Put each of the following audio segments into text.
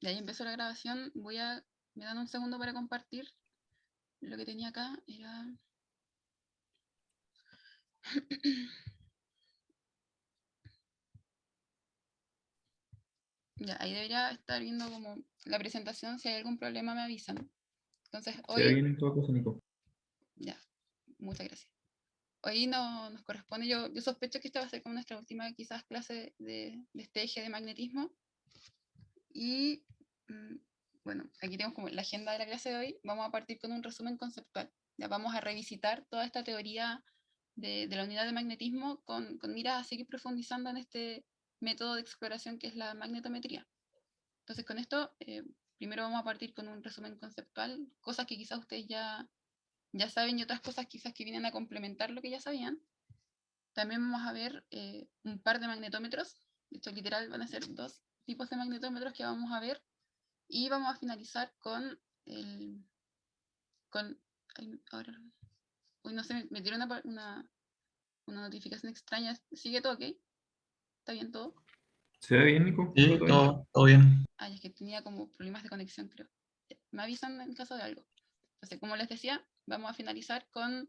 De ahí empezó la grabación. Me dan un segundo para compartir. Lo que tenía acá era... Ya, ahí debería estar viendo como la presentación. Si hay algún problema me avisan. Entonces Se ve hoy, bien en todo caso, Nico. ya, muchas gracias. Hoy nos corresponde, yo sospecho que esta va a ser como nuestra última quizás clase de este eje de magnetismo. Y bueno, aquí tenemos como la agenda de la clase de hoy. Vamos a partir con un resumen conceptual. Ya vamos a revisitar toda esta teoría de la unidad de magnetismo con miras a seguir profundizando en este método de exploración que es la magnetometría. Entonces con esto, primero vamos a partir con un resumen conceptual, cosas que quizás ustedes ya saben y otras cosas quizás que vienen a complementar lo que ya sabían. También vamos a ver un par de magnetómetros. De hecho, literal van a ser dos tipos de magnetómetros que vamos a ver. Y vamos a finalizar con el... Con, ahora, uy, no sé, me tiró una notificación extraña. ¿Sigue todo ok? ¿Está bien todo? ¿Se ve bien, Nico? ¿Todo, Sí, todo bien? todo bien. Ay, es que tenía como problemas de conexión, creo. Me avisan en caso de algo. Entonces, como les decía, vamos a finalizar con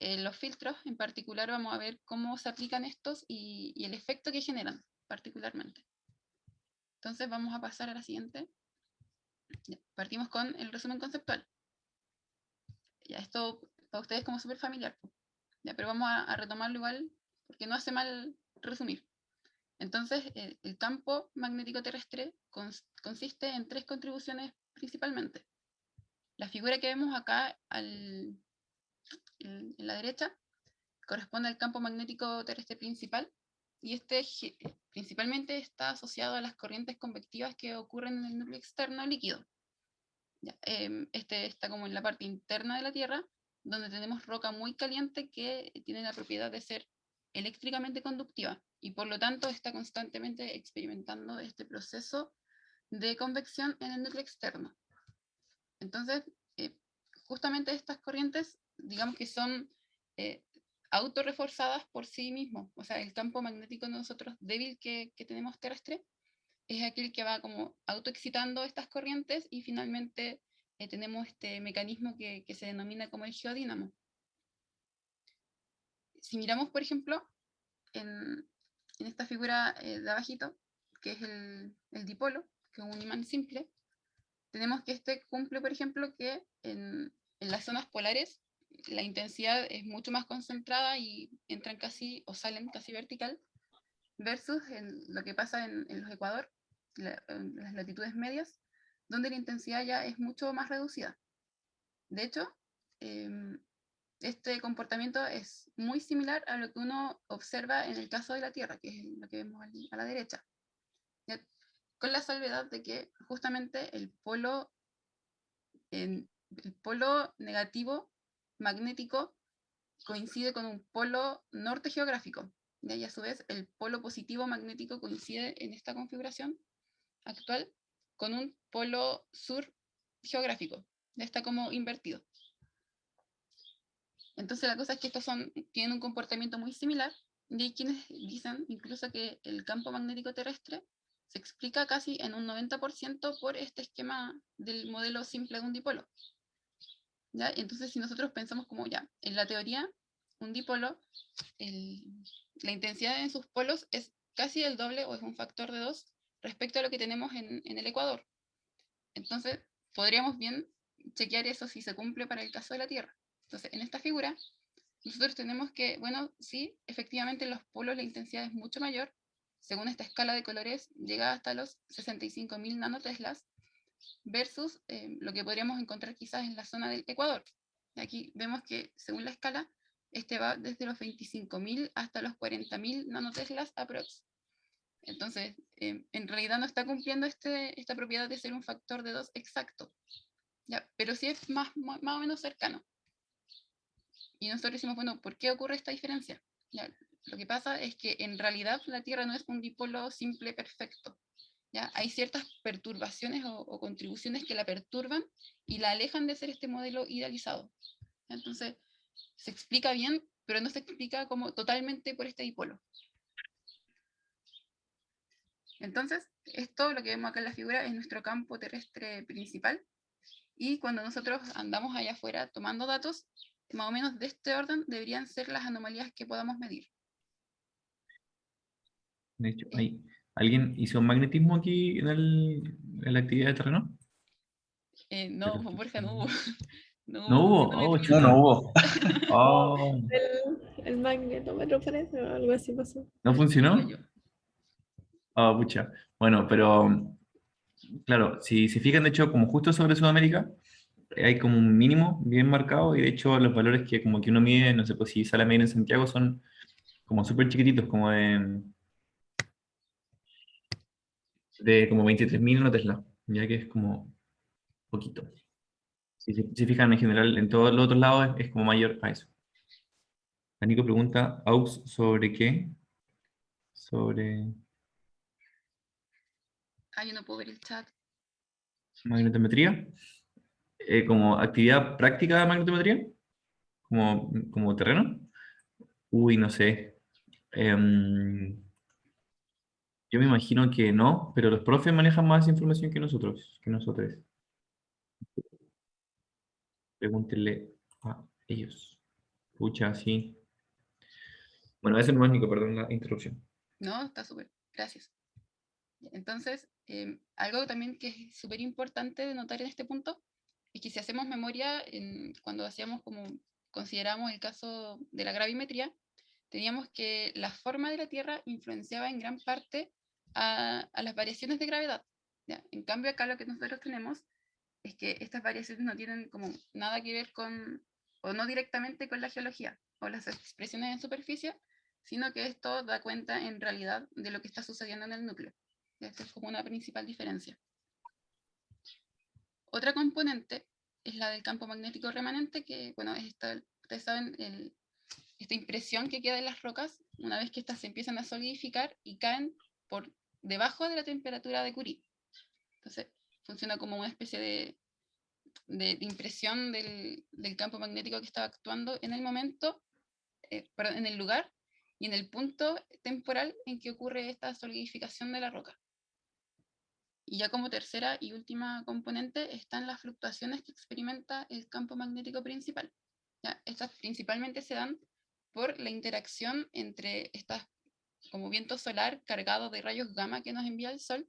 los filtros. En particular, vamos a ver cómo se aplican estos y el efecto que generan, particularmente. Entonces, vamos a pasar a la siguiente. Ya, partimos con el resumen conceptual. Ya, esto para ustedes como súper familiar. Ya, pero vamos a retomarlo igual, porque no hace mal resumir. Entonces, el campo magnético terrestre consiste en tres contribuciones principalmente. La figura que vemos acá en la derecha corresponde al campo magnético terrestre principal, y este principalmente está asociado a las corrientes convectivas que ocurren en el núcleo externo líquido. Ya, este está como en la parte interna de la Tierra, donde tenemos roca muy caliente que tiene la propiedad de ser eléctricamente conductiva y por lo tanto está constantemente experimentando este proceso de convección en el núcleo externo. Entonces, eh, justamente estas corrientes, digamos que son eh, autorreforzadas por sí mismos. O sea, el campo magnético de nosotros débil que tenemos terrestre es aquel que va como autoexcitando estas corrientes y finalmente tenemos este mecanismo que se denomina como el geodínamo. Si miramos, por ejemplo, en esta figura de abajito, que es el dipolo, que es un imán simple, tenemos que este cumple, por ejemplo, que en las zonas polares la intensidad es mucho más concentrada y entran casi o salen casi vertical, versus lo que pasa en los ecuador, en las latitudes medias, donde la intensidad ya es mucho más reducida. De hecho, este comportamiento es muy similar a lo que uno observa en el caso de la Tierra, que es lo que vemos a la derecha. ¿Ya? Con la salvedad de que justamente el polo negativo magnético coincide con un polo norte geográfico. Y a su vez el polo positivo magnético coincide en esta configuración actual con un polo sur geográfico. Ya está como invertido. Entonces la cosa es que tienen un comportamiento muy similar, y hay quienes dicen incluso que el campo magnético terrestre se explica casi en un 90% por este esquema del modelo simple de un dipolo. ¿Ya? Entonces si nosotros pensamos como ya, en la teoría, un dipolo, la intensidad en sus polos es casi el doble o es un factor de 2 respecto a lo que tenemos en el ecuador. Entonces podríamos bien chequear eso si se cumple para el caso de la Tierra. Entonces en esta figura nosotros tenemos que, bueno, sí, efectivamente en los polos la intensidad es mucho mayor. Según esta escala de colores, llega hasta los 65.000 nanoteslas, versus lo que podríamos encontrar quizás en la zona del Ecuador. Aquí vemos que, según la escala, este va desde los 25.000 hasta los 40.000 nanoteslas aprox. Entonces, en realidad no está cumpliendo esta propiedad de ser un factor de 2 exacto, ¿ya? Pero sí es más o menos cercano. Y nosotros decimos, bueno, ¿por qué ocurre esta diferencia? Ya, lo que pasa es que en realidad la Tierra no es un dipolo simple perfecto. ¿Ya? Hay ciertas perturbaciones o contribuciones que la perturban y la alejan de ser este modelo idealizado. Entonces, se explica bien, pero no se explica como totalmente por este dipolo. Entonces, esto, lo que vemos acá en la figura, es nuestro campo terrestre principal. Y cuando nosotros andamos allá afuera tomando datos, más o menos de este orden deberían ser las anomalías que podamos medir. De hecho, ¿alguien hizo un magnetismo aquí en la actividad de terreno? No, Pero Borja, no hubo. No ¿no hubo hubo? Oh, magnetometría. No, no chuta. hubo. Oh, El magnetómetro parece, o algo así pasó. ¿no funcionó? Falló. Oh, pucha. Bueno, pero claro, si se fijan, de hecho, como justo sobre Sudamérica, hay como un mínimo bien marcado y de hecho los valores que como que uno mide, no sé, pues si sale a medir en Santiago son como súper chiquititos, como de como 23.000 en Tesla, ya que es como poquito. Si se fijan en general, en todos los otros lados es como mayor a eso. La Nico pregunta, ¿AUX sobre qué? Sobre Ah, yo no puedo ver el chat. magnetometría. Como actividad práctica de magnetometría, como terreno. Uy, no sé. Yo me imagino que no, pero los profes manejan más información que nosotros, que nosotros. Pregúntenle a ellos. Pucha, sí. Bueno, ese no es Nico, perdón la interrupción. No, está súper. Gracias. Entonces, algo también que es súper importante de notar en este punto es que si hacemos memoria, cuando hacíamos como consideramos el caso de la gravimetría, teníamos que la forma de la Tierra influenciaba en gran parte a las variaciones de gravedad. ¿Ya? En cambio, acá lo que nosotros tenemos es que estas variaciones no tienen como nada que ver con, o no directamente con la geología o las expresiones en superficie, sino que esto da cuenta en realidad de lo que está sucediendo en el núcleo. Esta es como una principal diferencia. Otra componente es la del campo magnético remanente, que, bueno, es esta, ustedes saben, esta impresión que queda en las rocas una vez que estas se empiezan a solidificar y caen por debajo de la temperatura de Curie. Entonces, funciona como una especie de impresión del campo magnético que estaba actuando en el momento, perdón, en el lugar y en el punto temporal en que ocurre esta solidificación de la roca. Y ya como tercera y última componente están las fluctuaciones que experimenta el campo magnético principal. ¿Ya? Estas principalmente se dan por la interacción entre estas como viento solar cargado de rayos gamma que nos envía el Sol,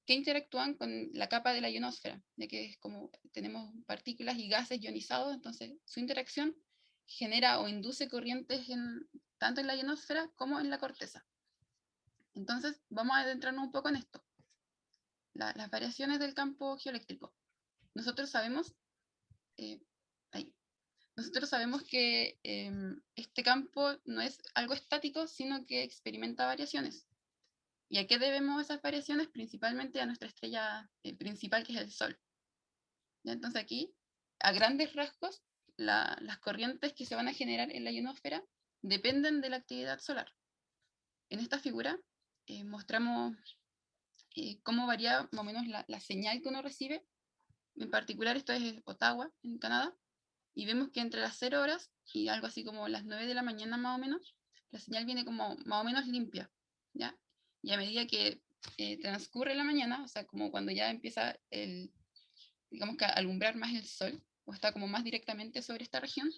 que interactúan con la capa de la ionosfera, ya que es como tenemos partículas y gases ionizados, entonces su interacción genera o induce corrientes tanto en la ionosfera como en la corteza. Entonces vamos a adentrarnos un poco en esto. Las variaciones del campo geoeléctrico. Nosotros sabemos, eh, nosotros sabemos que este campo no es algo estático, sino que experimenta variaciones. ¿Y a qué debemos esas variaciones? Principalmente a nuestra estrella principal, que es el Sol. ¿Ya? Entonces aquí, a grandes rasgos, las corrientes que se van a generar en la ionosfera dependen de la actividad solar. En esta figura mostramos cómo varía más o menos la señal que uno recibe. En particular, esto es Ottawa, en Canadá, y vemos que entre las 0 horas y algo así como las 9 de la mañana más o menos, la señal viene como más o menos limpia, ¿ya? Y a medida que transcurre la mañana, o sea, como cuando ya empieza digamos que a alumbrar más el sol, o está como más directamente sobre esta región,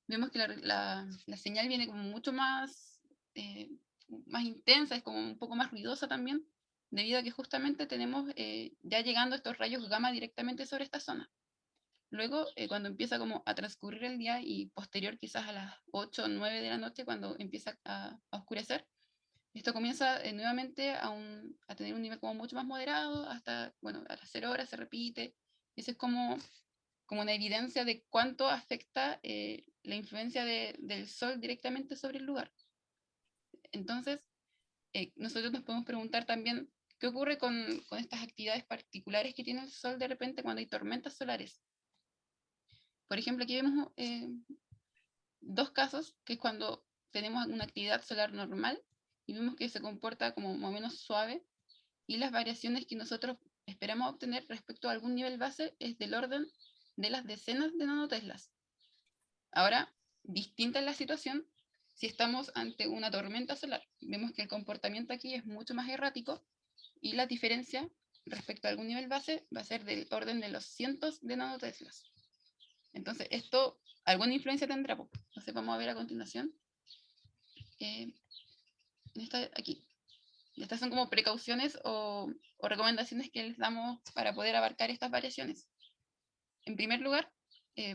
vemos que la señal viene como mucho más intensa, es como un poco más ruidosa también, debido a que justamente tenemos ya llegando estos rayos gamma directamente sobre esta zona. Luego, cuando empieza como a transcurrir el día y posterior quizás a las 8 o 9 de la noche, cuando empieza a oscurecer, esto comienza nuevamente a tener un nivel como mucho más moderado, hasta, bueno, a las 0 horas se repite. Eso es como una evidencia de cuánto afecta la influencia del sol directamente sobre el lugar. Entonces, nosotros nos podemos preguntar también, ¿qué ocurre con estas actividades particulares que tiene el sol de repente cuando hay tormentas solares? Por ejemplo, aquí vemos dos casos, que es cuando tenemos una actividad solar normal y vemos que se comporta como más o menos suave, y las variaciones que nosotros esperamos obtener respecto a algún nivel base es del orden de las decenas de nanoteslas. Ahora, distinta es la situación si estamos ante una tormenta solar. Vemos que el comportamiento aquí es mucho más errático y la diferencia respecto a algún nivel base va a ser del orden de los cientos de nanoteslas. Entonces, esto alguna influencia tendrá. Entonces, vamos a ver a continuación. Aquí. Y estas son como precauciones o recomendaciones que les damos para poder abarcar estas variaciones. En primer lugar,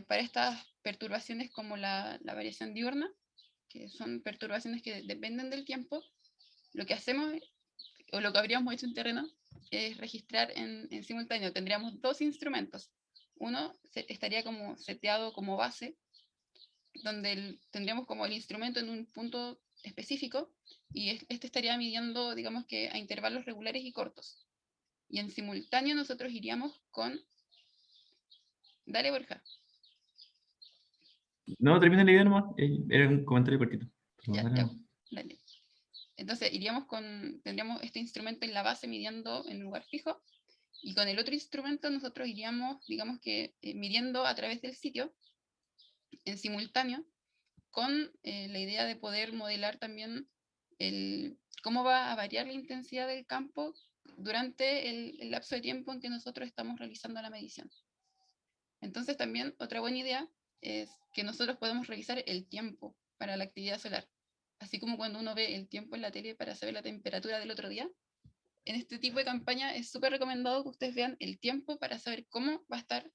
para estas perturbaciones como la variación diurna, que son perturbaciones que dependen del tiempo, lo que hacemos, o lo que habríamos hecho en terreno, es registrar en simultáneo. Tendríamos dos instrumentos. Uno estaría como seteado como base, donde tendríamos como el instrumento en un punto específico, y este estaría midiendo, digamos que a intervalos regulares y cortos. Y en simultáneo nosotros iríamos con... Dale, Borja. No, termina la idea nomás. Era un comentario cortito. Pero Ya, dale ya, nomás. dale. Entonces tendríamos este instrumento en la base midiendo en un lugar fijo, y con el otro instrumento nosotros iríamos, digamos que, midiendo a través del sitio, en simultáneo, con la idea de poder modelar también cómo va a variar la intensidad del campo durante el lapso de tiempo en que nosotros estamos realizando la medición. Entonces también otra buena idea es que nosotros podemos revisar el tiempo para la actividad solar. Así como cuando uno ve el tiempo en la tele para saber la temperatura del otro día, en este tipo de campaña es súper recomendado que ustedes vean el tiempo para saber cómo va a estar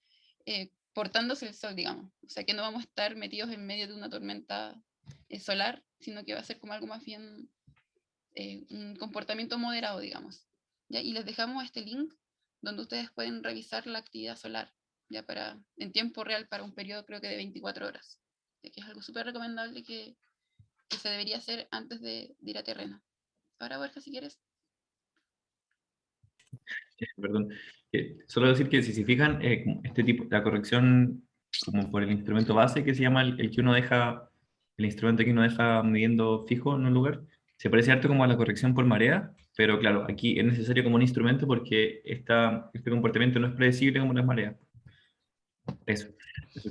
portándose el sol, digamos. O sea, que no vamos a estar metidos en medio de una tormenta solar, sino que va a ser como algo más bien un comportamiento moderado, digamos. ¿Ya? Y les dejamos este link donde ustedes pueden revisar la actividad solar, ya en tiempo real para un periodo creo que de 24 horas. Ya que es algo súper recomendable que se debería hacer antes de ir a terreno. Ahora, Borja, si quieres. Perdón. Solo decir que si se fijan, como este tipo, la corrección como por el instrumento base que se llama el que uno deja, el instrumento que uno deja midiendo fijo en un lugar, se parece harto como a la corrección por marea, pero claro, aquí es necesario como un instrumento porque este comportamiento no es predecible como las mareas. Eso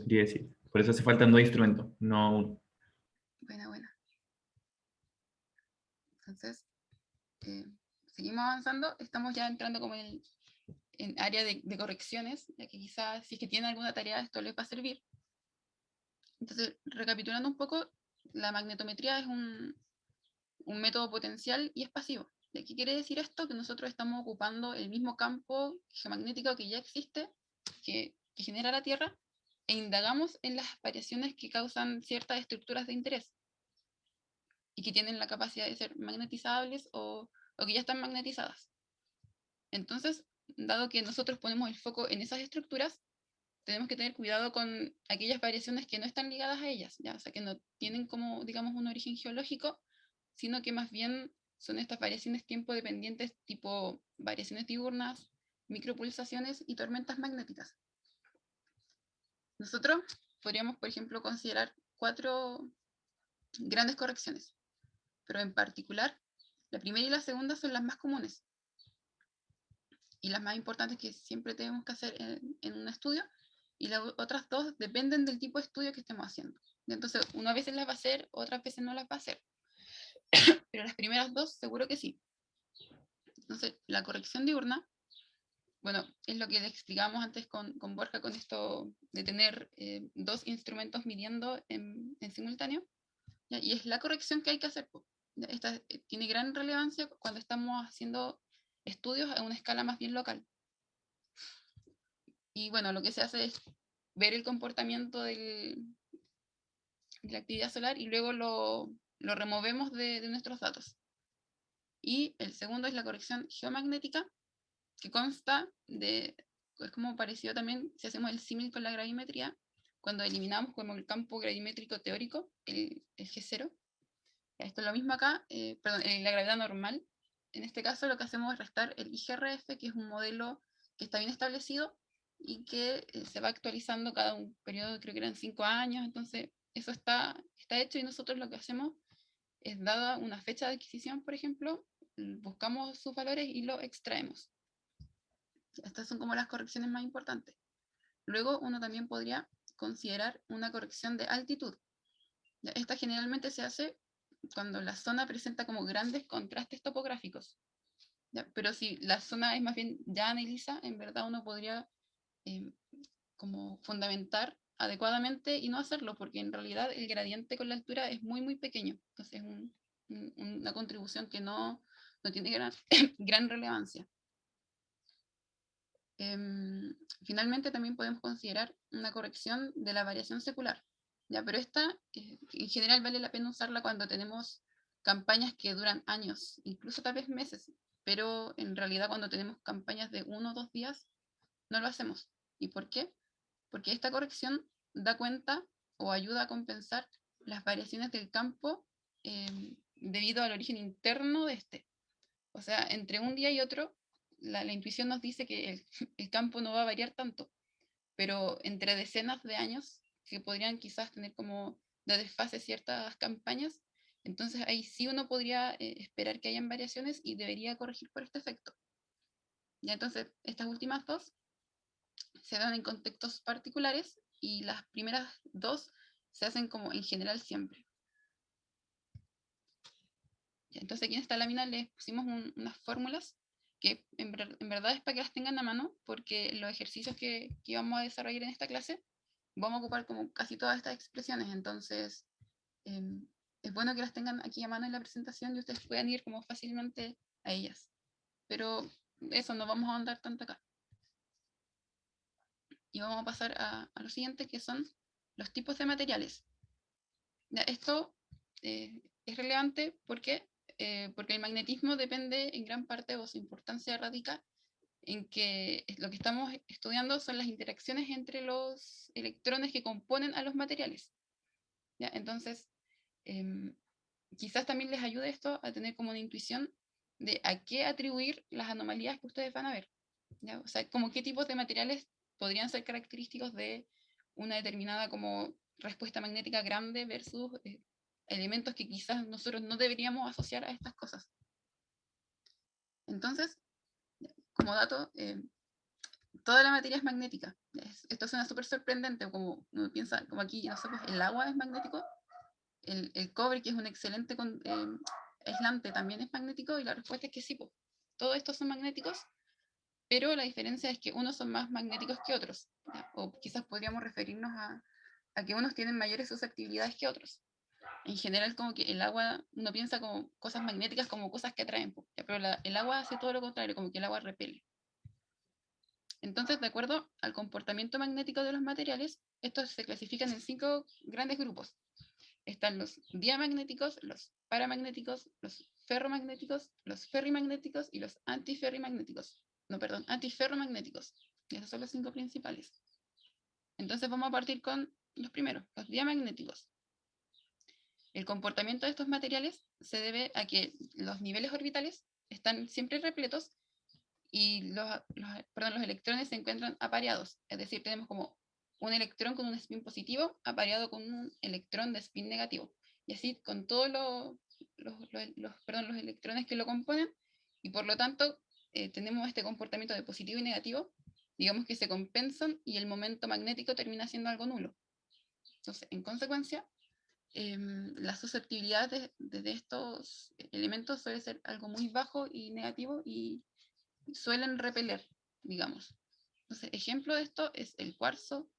quería decir. Por eso hace falta dos instrumentos, no uno. Buena. Entonces, seguimos avanzando. Estamos ya entrando como en área de correcciones, ya que quizás si es que tienen alguna tarea esto les va a servir. Entonces, recapitulando un poco, la magnetometría es un método potencial y es pasivo. ¿De qué quiere decir esto? Que nosotros estamos ocupando el mismo campo geomagnético que ya existe, que genera la Tierra, e indagamos en las variaciones que causan ciertas estructuras de interés y que tienen la capacidad de ser magnetizables o que ya están magnetizadas. Entonces, dado que nosotros ponemos el foco en esas estructuras, tenemos que tener cuidado con aquellas variaciones que no están ligadas a ellas, ¿ya? O sea, que no tienen como, digamos, un origen geológico, sino que más bien son estas variaciones tiempo dependientes, tipo variaciones diurnas, micropulsaciones y tormentas magnéticas. Nosotros podríamos, por ejemplo, considerar 4 grandes correcciones, pero en particular, la primera y la segunda son las más comunes y las más importantes que siempre tenemos que hacer en un estudio, y las otras dos dependen del tipo de estudio que estemos haciendo. Entonces, una veces las va a hacer, otras veces no las va a hacer. Pero las primeras dos seguro que sí. Entonces, la corrección diurna, bueno, es lo que le explicamos antes con Borja, con esto de tener dos instrumentos midiendo en simultáneo, ¿ya? Y es la corrección que hay que hacer. Esta tiene gran relevancia cuando estamos haciendo estudios a una escala más bien local. Y bueno, lo que se hace es ver el comportamiento de la actividad solar y luego lo removemos de nuestros datos. Y el segundo es la corrección geomagnética, que consta es como parecido también, si hacemos el símil con la gravimetría, cuando eliminamos como el campo gravimétrico teórico, el G0. Esto es lo mismo acá, perdón, la gravedad normal. En este caso lo que hacemos es restar el IGRF, que es un modelo que está bien establecido y que se va actualizando cada un periodo, creo que eran 5 años, entonces eso está hecho, y nosotros lo que hacemos es, dada una fecha de adquisición, por ejemplo, buscamos sus valores y lo extraemos. Estas son como las correcciones más importantes. Luego uno también podría considerar una corrección de altitud. Esta generalmente se hace cuando la zona presenta como grandes contrastes topográficos. ¿ya? Pero si la zona es más bien llana y lisa, en verdad uno podría em, como fundamentar adecuadamente y no hacerlo, porque en realidad el gradiente con la altura es muy, muy pequeño. Entonces es una contribución que no tiene gran, gran relevancia. Finalmente también podemos considerar una corrección de la variación secular, ¿ya? Pero esta en general vale la pena usarla cuando tenemos campañas que duran años, incluso tal vez meses, pero en realidad cuando tenemos campañas de 1 o 2 días, no lo hacemos. ¿Y por qué? Porque esta corrección da cuenta o ayuda a compensar las variaciones del campo debido al origen interno de este. O sea, entre un día y otro, la intuición nos dice que el campo no va a variar tanto, pero entre decenas de años, que podrían quizás tener como de desfase ciertas campañas, entonces ahí sí uno podría esperar que hayan variaciones y debería corregir por este efecto. Ya entonces, estas últimas dos se dan en contextos particulares y las primeras dos se hacen como en general siempre. Entonces aquí en esta lámina les pusimos unas fórmulas que en verdad es para que las tengan a mano, porque los ejercicios que vamos a desarrollar en esta clase vamos a ocupar como casi todas estas expresiones, entonces es bueno que las tengan aquí a mano en la presentación y ustedes puedan ir como fácilmente a ellas. Pero eso, no vamos a ahondar tanto acá. Y vamos a pasar a lo siguiente, que son los tipos de materiales. Ya, esto es relevante porque el magnetismo depende en gran parte, o su importancia radica en que lo que estamos estudiando son las interacciones entre los electrones que componen a los materiales. ¿Ya? Entonces, quizás también les ayude esto a tener como una intuición de a qué atribuir las anomalías que ustedes van a ver. ¿Ya? O sea, como qué tipos de materiales podrían ser característicos de una determinada como respuesta magnética grande versus elementos que quizás nosotros no deberíamos asociar a estas cosas. Entonces, como dato, toda la materia es magnética. Esto suena súper sorprendente, como uno piensa, como aquí, no sé, pues el agua es magnético, el cobre, que es un excelente aislante, también es magnético, y la respuesta es que sí, pues, todos estos son magnéticos, pero la diferencia es que unos son más magnéticos que otros, ¿ya? O quizás podríamos referirnos a que unos tienen mayores susceptibilidades que otros. En general, como que el agua, uno piensa como cosas magnéticas como cosas que atraen, ¿ya? Pero el agua hace todo lo contrario, como que el agua repele. Entonces, de acuerdo al comportamiento magnético de los materiales, estos se clasifican en 5 grandes grupos. Están los diamagnéticos, los paramagnéticos, los ferromagnéticos, los ferrimagnéticos y los antiferrimagnéticos. No, perdón, antiferromagnéticos. Y esos son los 5 principales. Entonces vamos a partir con los primeros, los diamagnéticos. El comportamiento de estos materiales se debe a que los niveles orbitales están siempre repletos y los electrones se encuentran apareados. Es decir, tenemos como un electrón con un spin positivo apareado con un electrón de spin negativo. Y así con todos los electrones que lo componen, y por lo tanto tenemos este comportamiento de positivo y negativo, digamos que se compensan y el momento magnético termina siendo algo nulo. Entonces, en consecuencia, la susceptibilidad de estos elementos suele ser algo muy bajo y negativo, y suelen repeler, digamos. Entonces, ejemplo de esto es el cuarzo,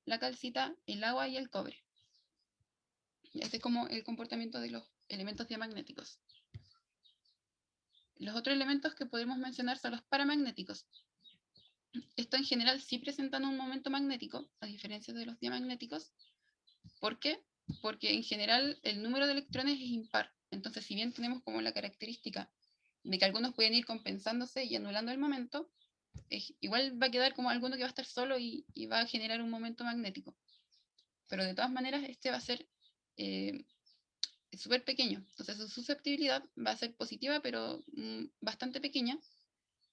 la calcita, el agua y el cobre. Este es como el comportamiento de los elementos diamagnéticos. Los otros elementos que podemos mencionar son los paramagnéticos. Estos en general sí presentan un momento magnético, a diferencia de los diamagnéticos. ¿Por qué? Porque en general el número de electrones es impar. Entonces, si bien tenemos como la característica de que algunos pueden ir compensándose y anulando el momento, igual va a quedar como alguno que va a estar solo y va a generar un momento magnético. Pero de todas maneras, este va a ser súper pequeño. Entonces su susceptibilidad va a ser positiva, pero bastante pequeña.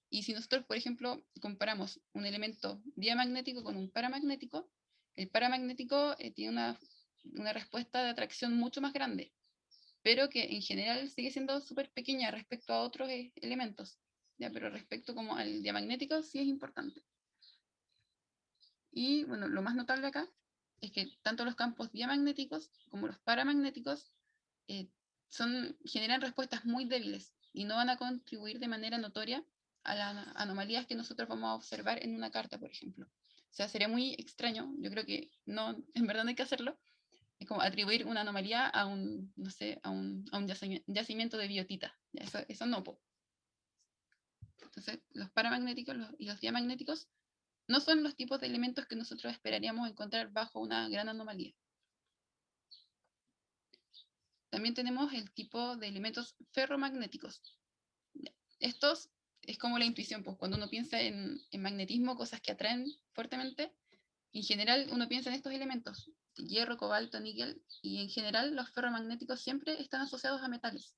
Y si nosotros, por ejemplo, comparamos un elemento diamagnético con un paramagnético, el paramagnético tiene una respuesta de atracción mucho más grande, pero que en general sigue siendo súper pequeña respecto a otros elementos. ¿Ya? Pero respecto como al diamagnético sí es importante. Y bueno, lo más notable acá es que tanto los campos diamagnéticos como los paramagnéticos generan respuestas muy débiles. y no van a contribuir de manera notoria a las anomalías que nosotros vamos a observar en una carta, por ejemplo. O sea, sería muy extraño, yo creo que no, en verdad no hay que hacerlo, es como atribuir una anomalía a un, no sé, a un yacimiento de biotita. Ya, eso no, po. Entonces, los paramagnéticos y los diamagnéticos no son los tipos de elementos que nosotros esperaríamos encontrar bajo una gran anomalía. También tenemos el tipo de elementos ferromagnéticos. Estos es como la intuición, pues cuando uno piensa en magnetismo, cosas que atraen fuertemente, en general uno piensa en estos elementos, hierro, cobalto, níquel, y en general los ferromagnéticos siempre están asociados a metales.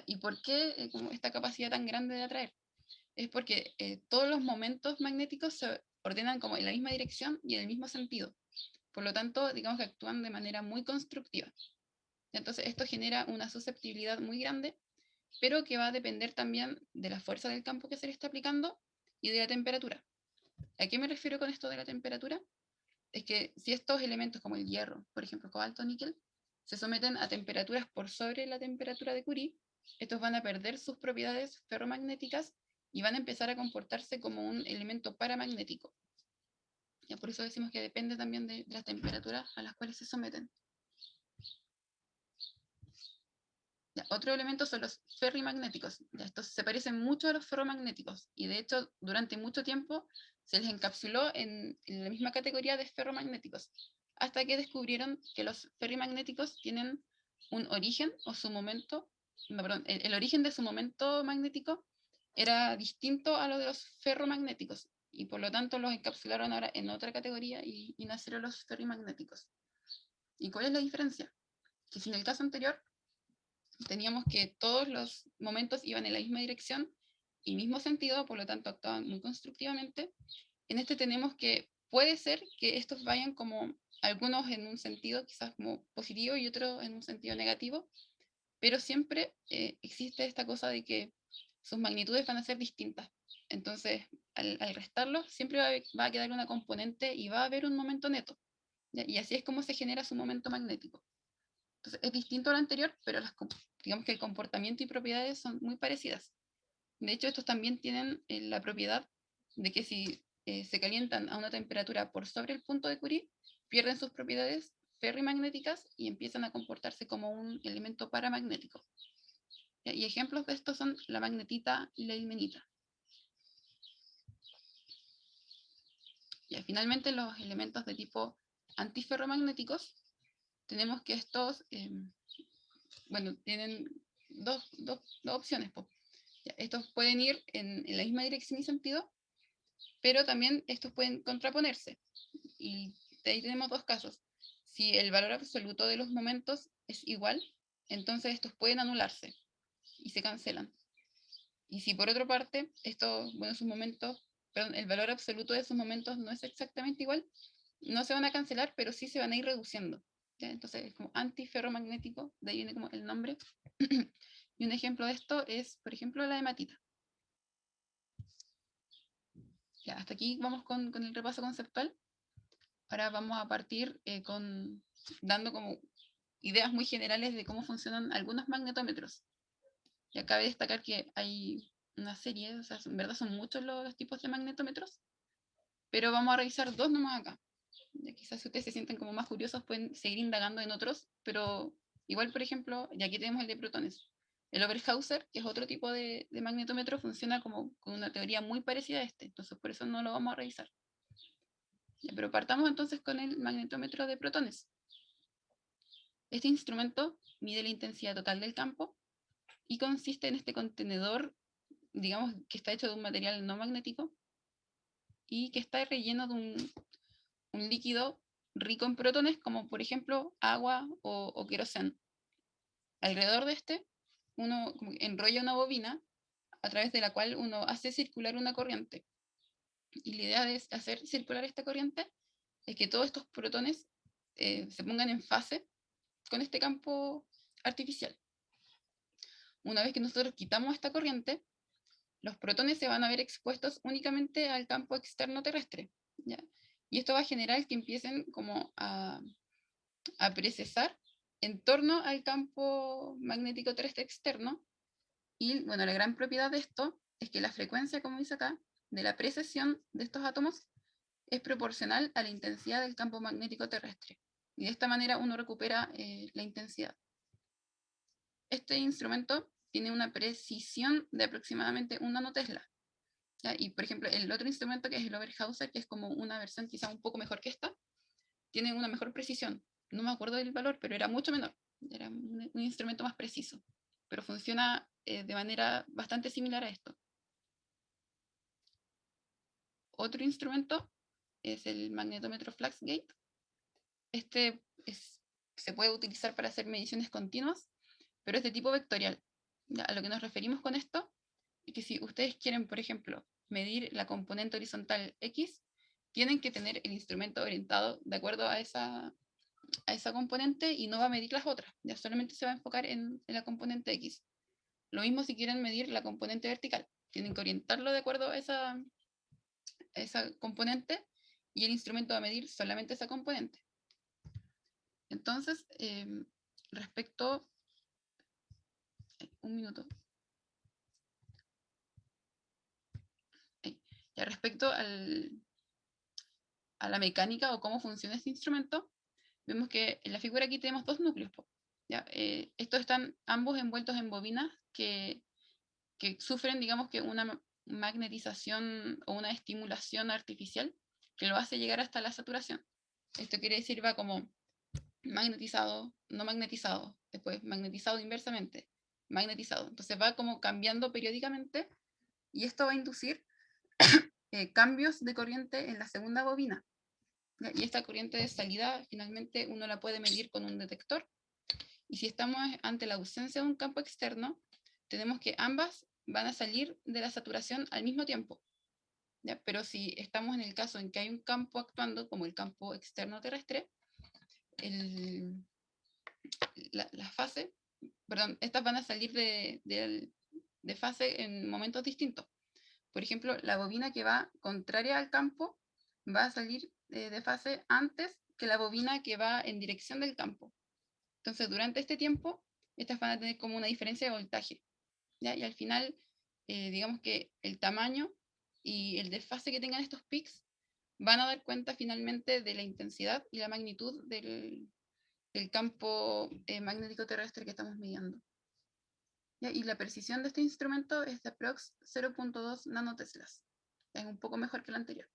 ¿Y por qué como esta capacidad tan grande de atraer? Es porque todos los momentos magnéticos se ordenan como en la misma dirección y en el mismo sentido. Por lo tanto, digamos que actúan de manera muy constructiva. Entonces, esto genera una susceptibilidad muy grande, pero que va a depender también de la fuerza del campo que se le está aplicando y de la temperatura. ¿A qué me refiero con esto de la temperatura? Es que si estos elementos como el hierro, por ejemplo, cobalto, níquel, se someten a temperaturas por sobre la temperatura de Curie, estos van a perder sus propiedades ferromagnéticas y van a empezar a comportarse como un elemento paramagnético. Ya por eso decimos que depende también de las temperaturas a las cuales se someten. Ya, otro elemento son los ferrimagnéticos. Ya, estos se parecen mucho a los ferromagnéticos y de hecho durante mucho tiempo se les encapsuló en la misma categoría de ferromagnéticos, hasta que descubrieron que los ferrimagnéticos tienen un origen o su momento, no, perdón, el origen de su momento magnético era distinto a lo de los ferromagnéticos y por lo tanto los encapsularon ahora en otra categoría y nacieron los ferrimagnéticos. ¿Y cuál es la diferencia? Que si en el caso anterior teníamos que todos los momentos iban en la misma dirección y mismo sentido, por lo tanto actuaban muy constructivamente, en este tenemos que puede ser que estos vayan como algunos en un sentido quizás como positivo y otros en un sentido negativo, pero siempre existe esta cosa de que sus magnitudes van a ser distintas. Entonces, al restarlos, siempre va a quedar una componente y va a haber un momento neto. ¿Ya? Y así es como se genera su momento magnético. Entonces, es distinto a lo anterior, pero digamos que el comportamiento y propiedades son muy parecidas. De hecho, estos también tienen la propiedad de que si se calientan a una temperatura por sobre el punto de Curie, pierden sus propiedades ferrimagnéticas y empiezan a comportarse como un elemento paramagnético. Y ejemplos de estos son la magnetita y la ilmenita. Y finalmente, los elementos de tipo antiferromagnéticos, tenemos que estos bueno, tienen dos opciones. Ya, estos pueden ir en la misma dirección y sentido, pero también estos pueden contraponerse. Y de ahí tenemos dos casos. Si el valor absoluto de los momentos es igual, entonces estos pueden anularse y se cancelan. Y si por otra parte, bueno, sus momentos, perdón, el valor absoluto de sus momentos no es exactamente igual, no se van a cancelar, pero sí se van a ir reduciendo. ¿Ya? Entonces es como antiferromagnético, de ahí viene como el nombre. Y un ejemplo de esto es, por ejemplo, la hematita. Ya, hasta aquí vamos con el repaso conceptual. Ahora vamos a partir dando como ideas muy generales de cómo funcionan algunos magnetómetros. Ya cabe destacar que hay una serie, o sea, en verdad son muchos los tipos de magnetómetros, pero vamos a revisar dos nomás acá. Ya quizás si ustedes se sienten como más curiosos pueden seguir indagando en otros, pero igual, por ejemplo, ya aquí tenemos el de protones. El Oberhauser, que es otro tipo de magnetómetro, funciona como con una teoría muy parecida a este, entonces por eso no lo vamos a revisar. Ya, pero partamos entonces con el magnetómetro de protones. Este instrumento mide la intensidad total del campo y consiste en este contenedor, digamos, que está hecho de un material no magnético y que está relleno de un líquido rico en protones, como por ejemplo agua o queroseno. Alrededor de este, uno como que enrolla una bobina a través de la cual uno hace circular una corriente. Y la idea de hacer circular esta corriente es que todos estos protones se pongan en fase con este campo artificial. Una vez que nosotros quitamos esta corriente, los protones se van a ver expuestos únicamente al campo externo terrestre, ¿ya? Y esto va a generar que empiecen como a precesar en torno al campo magnético terrestre externo, Y bueno, la gran propiedad de esto es que la frecuencia, como dice acá, de la precesión de estos átomos es proporcional a la intensidad del campo magnético terrestre. Y de esta manera uno recupera la intensidad. Este instrumento tiene una precisión de aproximadamente 1 nanotesla. ¿Ya? Y por ejemplo, el otro instrumento, que es el Overhauser, que es como una versión quizá un poco mejor que esta, tiene una mejor precisión. No me acuerdo del valor, pero era mucho menor. Era un instrumento más preciso. Pero funciona de manera bastante similar a esto. Otro instrumento es el magnetómetro Flaxgate. Este se puede utilizar para hacer mediciones continuas, pero es de tipo vectorial. ¿Ya? A lo que nos referimos con esto es que si ustedes quieren, por ejemplo, medir la componente horizontal X, tienen que tener el instrumento orientado de acuerdo a esa componente y no va a medir las otras. Ya solamente se va a enfocar en la componente X. Lo mismo si quieren medir la componente vertical. Tienen que orientarlo de acuerdo a esa componente y el instrumento va a medir solamente esa componente. Entonces, respecto... un minuto. Ya respecto a la mecánica o cómo funciona este instrumento, vemos que en la figura aquí tenemos dos núcleos. ¿Ya? Estos están ambos envueltos en bobinas que sufren, digamos que una magnetización o una estimulación artificial que lo hace llegar hasta la saturación. Esto quiere decir va como magnetizado, no magnetizado, después magnetizado inversamente, magnetizado. Entonces va como cambiando periódicamente y esto va a inducir cambios de corriente en la segunda bobina. ¿Ya? Y esta corriente de salida finalmente uno la puede medir con un detector. Y si estamos ante la ausencia de un campo externo, tenemos que ambas van a salir de la saturación al mismo tiempo. ¿Ya? Pero si estamos en el caso en que hay un campo actuando, como el campo externo terrestre, la fase, perdón, estas van a salir de fase en momentos distintos. Por ejemplo, la bobina que va contraria al campo va a salir de fase antes que la bobina que va en dirección del campo. Entonces, durante este tiempo, estas van a tener como una diferencia de voltaje. ¿Ya? Y al final, digamos que el tamaño y el desfase que tengan estos pics van a dar cuenta finalmente de la intensidad y la magnitud del campo magnético terrestre que estamos midiendo. ¿Ya? Y la precisión de este instrumento es de aprox 0.2 nanoteslas. Es un poco mejor que el anterior.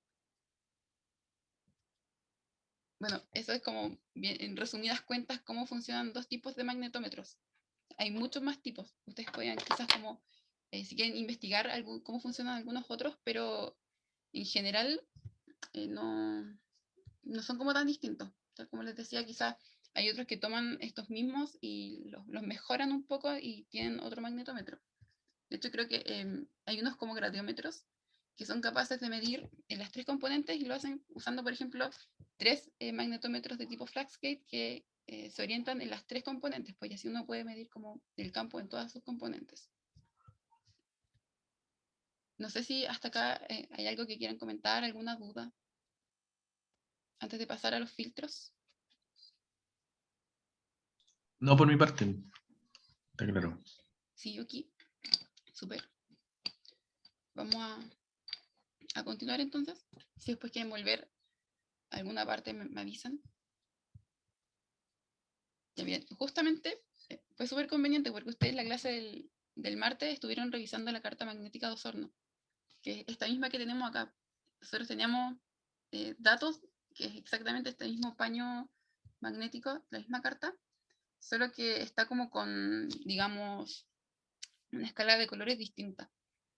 Bueno, eso es como, bien, en resumidas cuentas, cómo funcionan dos tipos de magnetómetros. Hay muchos más tipos. Ustedes pueden quizás como, si quieren investigar cómo funcionan algunos otros, pero en general no, no son como tan distintos. Tal como les decía, quizás hay otros que toman estos mismos y los mejoran un poco y tienen otro magnetómetro. De hecho, creo que hay unos como gradiómetros que son capaces de medir las tres componentes y lo hacen usando, por ejemplo, tres magnetómetros de tipo Flaxgate que se orientan en las tres componentes, pues así uno puede medir como el campo en todas sus componentes. No sé si hasta acá hay algo que quieran comentar, alguna duda, antes de pasar a los filtros. No por mi parte. Está claro. Sí, Yuki. Súper. Vamos a continuar entonces. Si después quieren volver a alguna parte, me avisan. Ya bien, justamente fue súper conveniente porque ustedes en la clase del martes estuvieron revisando la carta magnética de Osorno, que es esta misma que tenemos acá. Nosotros teníamos datos, que es exactamente este mismo paño magnético, la misma carta, solo que está como con, digamos, una escala de colores distinta.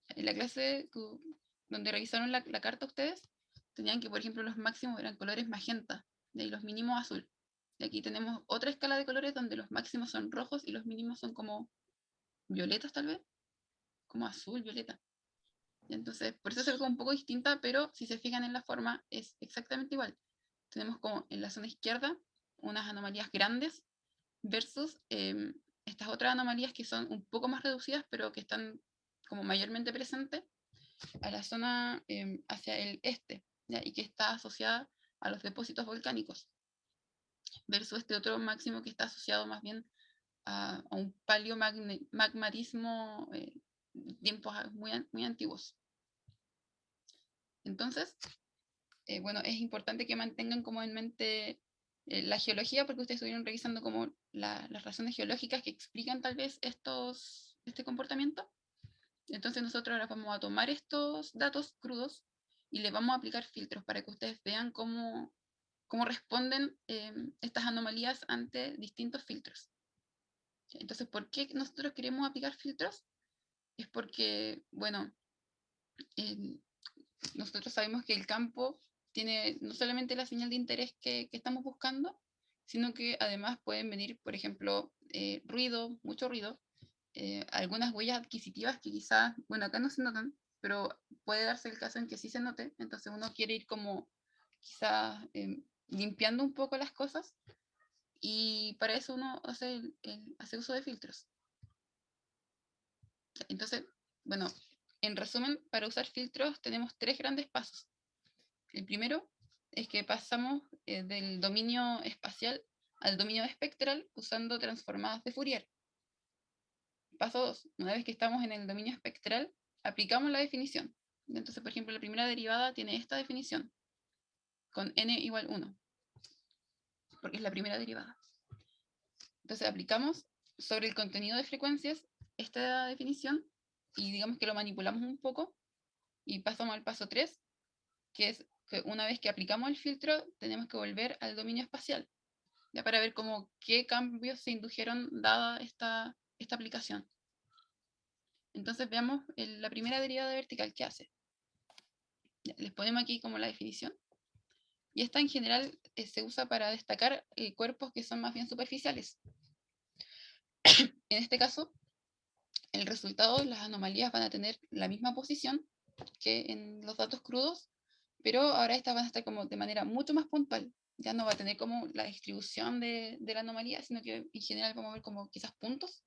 En la clase donde revisaron la carta ustedes, tenían que, por ejemplo, los máximos eran colores magenta y los mínimos azul. Y aquí tenemos otra escala de colores donde los máximos son rojos y los mínimos son como violetas tal vez, como azul, violeta. Y entonces, por eso se ve como un poco distinta, pero si se fijan en la forma es exactamente igual. Tenemos como en la zona izquierda unas anomalías grandes versus estas otras anomalías que son un poco más reducidas, pero que están como mayormente presentes a la zona hacia el este, ¿ya? Y que está asociada a los depósitos volcánicos, versus este otro máximo que está asociado más bien a un paleomagmatismo tiempos muy antiguos. Entonces, bueno, es importante que mantengan como en mente la geología, porque ustedes estuvieron revisando como las razones geológicas que explican tal vez este comportamiento. Entonces nosotros ahora vamos a tomar estos datos crudos y le vamos a aplicar filtros para que ustedes vean cómo responden estas anomalías ante distintos filtros. Entonces, ¿por qué nosotros queremos aplicar filtros? Es porque, bueno, nosotros sabemos que el campo tiene no solamente la señal de interés que estamos buscando, sino que además pueden venir, por ejemplo, ruido, mucho ruido, algunas huellas adquisitivas que quizás, bueno, acá no se notan, pero puede darse el caso en que sí se note, entonces uno quiere ir como quizás limpiando un poco las cosas, y para eso uno hace uso de filtros. Entonces, bueno, en resumen, para usar filtros tenemos 3 grandes pasos. El primero es que pasamos del dominio espacial al dominio espectral usando transformadas de Fourier. Paso 2, una vez que estamos en el dominio espectral, aplicamos la definición. Entonces, por ejemplo, la primera derivada tiene esta definición, con n igual 1, porque es la primera derivada. Entonces aplicamos sobre el contenido de frecuencias esta definición y digamos que lo manipulamos un poco y pasamos al paso 3, que es que una vez que aplicamos el filtro tenemos que volver al dominio espacial, ya para ver qué cambios se indujeron dada esta aplicación. Entonces veamos la primera derivada vertical que hace. Ya, les ponemos aquí como la definición. Y esta en general se usa para destacar cuerpos que son más bien superficiales. En este caso, el resultado, las anomalías van a tener la misma posición que en los datos crudos, pero ahora estas van a estar como de manera mucho más puntual. Ya no va a tener como la distribución de la anomalía, sino que en general vamos a ver como quizás puntos,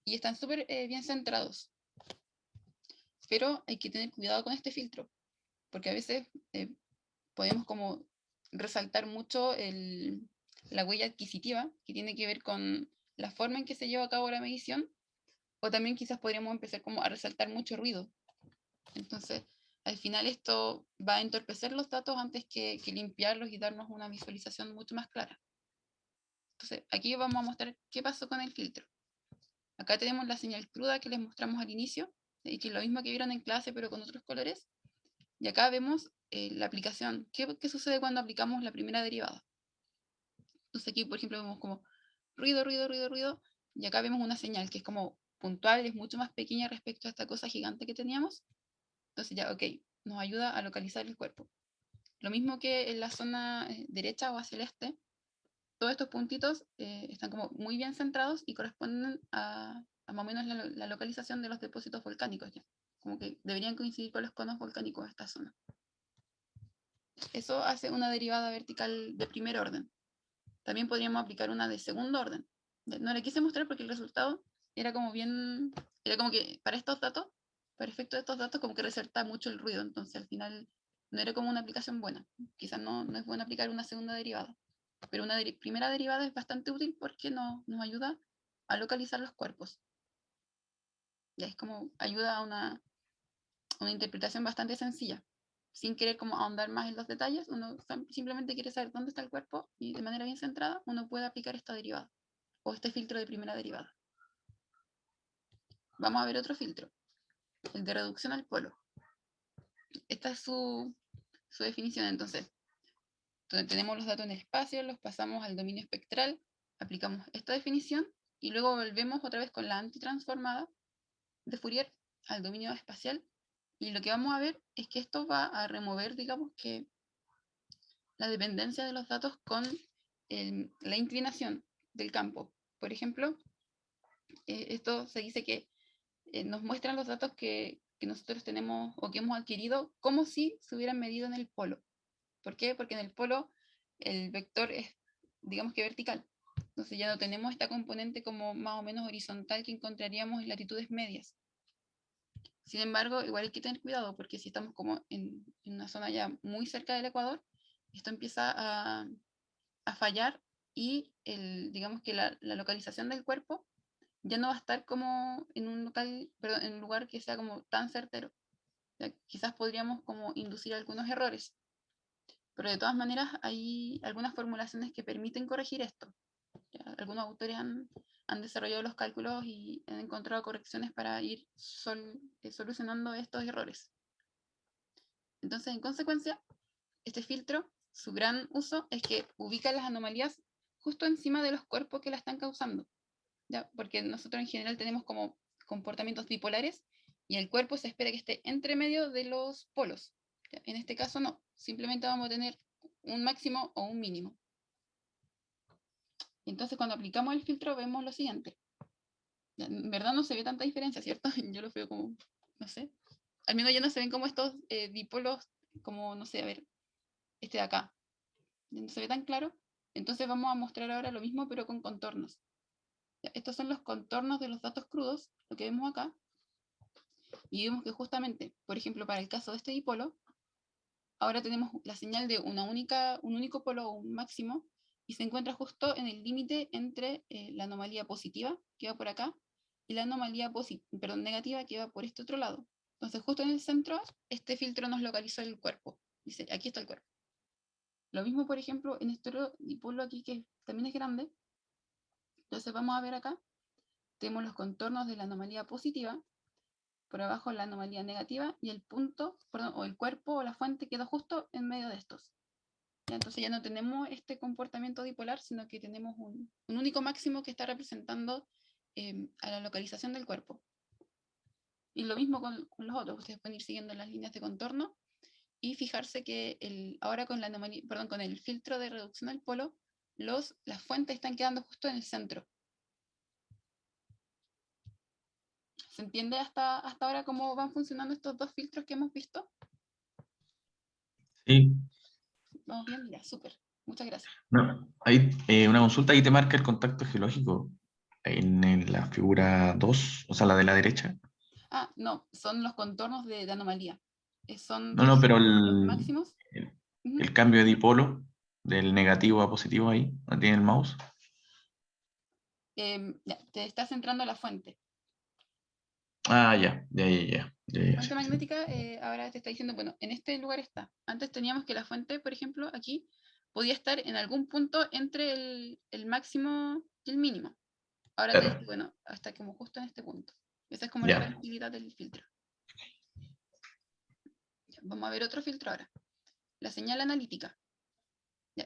y están súper bien centrados. Pero hay que tener cuidado con este filtro, porque a veces podemos como resaltar mucho la huella adquisitiva, que tiene que ver con la forma en que se lleva a cabo la medición, o también quizás podríamos empezar como a resaltar mucho ruido. Entonces, al final esto va a entorpecer los datos antes que limpiarlos y darnos una visualización mucho más clara. Entonces, aquí vamos a mostrar qué pasó con el filtro. Acá tenemos la señal cruda que les mostramos al inicio, y que es lo mismo que vieron en clase, pero con otros colores. Y acá vemos la aplicación. ¿Qué sucede cuando aplicamos la primera derivada? Entonces aquí, por ejemplo, vemos como ruido, ruido, ruido, ruido, y acá vemos una señal que es como puntual, es mucho más pequeña respecto a esta cosa gigante que teníamos. Entonces ya, ok, nos ayuda a localizar el cuerpo. Lo mismo que en la zona derecha o hacia el este, todos estos puntitos están como muy bien centrados y corresponden a más o menos la localización de los depósitos volcánicos ya. Como que deberían coincidir con los conos volcánicos de esta zona. Eso hace una derivada vertical de primer orden. También podríamos aplicar una de segundo orden. No le quise mostrar porque el resultado era como que para estos datos, para efectos de estos datos, como que resalta mucho el ruido, entonces al final no era como una aplicación buena. Quizás no es bueno aplicar una segunda derivada, pero una primera derivada es bastante útil porque nos ayuda a localizar los cuerpos. Ya es como ayuda a una interpretación bastante sencilla, sin querer como ahondar más en los detalles. Uno simplemente quiere saber dónde está el cuerpo y de manera bien centrada uno puede aplicar esta derivada o este filtro de primera derivada. Vamos a ver otro filtro, el de reducción al polo. Esta es su definición. Entonces, donde tenemos los datos en el espacio, los pasamos al dominio espectral, aplicamos esta definición y luego volvemos otra vez con la antitransformada de Fourier al dominio espacial. Y lo que vamos a ver es que esto va a remover, digamos que, la dependencia de los datos con la inclinación del campo. Por ejemplo, esto se dice que nos muestran los datos que nosotros tenemos o que hemos adquirido como si se hubieran medido en el polo. ¿Por qué? Porque en el polo el vector es, digamos que vertical. Entonces ya no tenemos esta componente como más o menos horizontal que encontraríamos en latitudes medias. Sin embargo, igual hay que tener cuidado porque si estamos como en una zona ya muy cerca del ecuador, esto empieza a fallar y digamos que la localización del cuerpo ya no va a estar como en un en un lugar que sea como tan certero. Ya, quizás podríamos como inducir algunos errores, pero de todas maneras hay algunas formulaciones que permiten corregir esto. Ya, algunos autores han desarrollado los cálculos y han encontrado correcciones para ir solucionando estos errores. Entonces, en consecuencia, este filtro, su gran uso es que ubica las anomalías justo encima de los cuerpos que la están causando. ¿Ya? Porque nosotros en general tenemos como comportamientos bipolares y el cuerpo se espera que esté entre medio de los polos. ¿Ya? En este caso no, simplemente vamos a tener un máximo o un mínimo. Entonces cuando aplicamos el filtro vemos lo siguiente. ¿Ya? En verdad no se ve tanta diferencia, ¿cierto? Yo lo veo como, no sé. Al menos ya no se ven como estos dipolos, como, no sé, a ver, este de acá. Ya no se ve tan claro. Entonces vamos a mostrar ahora lo mismo, pero con contornos. ¿Ya? Estos son los contornos de los datos crudos, lo que vemos acá. Y vemos que justamente, por ejemplo, para el caso de este dipolo, ahora tenemos la señal de un único polo o un máximo, y se encuentra justo en el límite entre la anomalía positiva, que va por acá, y la anomalía negativa, que va por este otro lado. Entonces, justo en el centro, este filtro nos localizó el cuerpo. Dice, aquí está el cuerpo. Lo mismo, por ejemplo, en este otro dipolo aquí, que también es grande. Entonces, vamos a ver acá, tenemos los contornos de la anomalía positiva, por abajo la anomalía negativa, y el punto, perdón, o el cuerpo o la fuente queda justo en medio de estos. ¿Ya? Entonces ya no tenemos este comportamiento dipolar, sino que tenemos un único máximo que está representando a la localización del cuerpo. Y lo mismo con los otros, ustedes pueden ir siguiendo las líneas de contorno y fijarse que ahora con la anomalía, perdón, con el filtro de reducción al polo, las fuentes están quedando justo en el centro. ¿Se entiende hasta ahora cómo van funcionando estos dos filtros que hemos visto? Sí. Vamos bien, ya, súper. Muchas gracias. No, hay una consulta, ahí te marca el contacto geológico en la figura 2, o sea, la de la derecha. Ah, no, son los contornos de anomalía. Son, No, por no, pero ejemplo, los máximos. el cambio de dipolo del negativo a positivo ahí, donde tiene el mouse. Ya, te estás centrando en la fuente. Ah, ya, La fuente sí, sí. magnética ahora te está diciendo, bueno, en este lugar está. Antes teníamos que la fuente, por ejemplo, aquí, podía estar en algún punto entre el máximo y el mínimo. Ahora te dice, Claro, bueno, hasta como justo en este punto. Esa es como la gran ya. utilidad del filtro. Ya, vamos a ver otro filtro ahora. La señal analítica. Ya,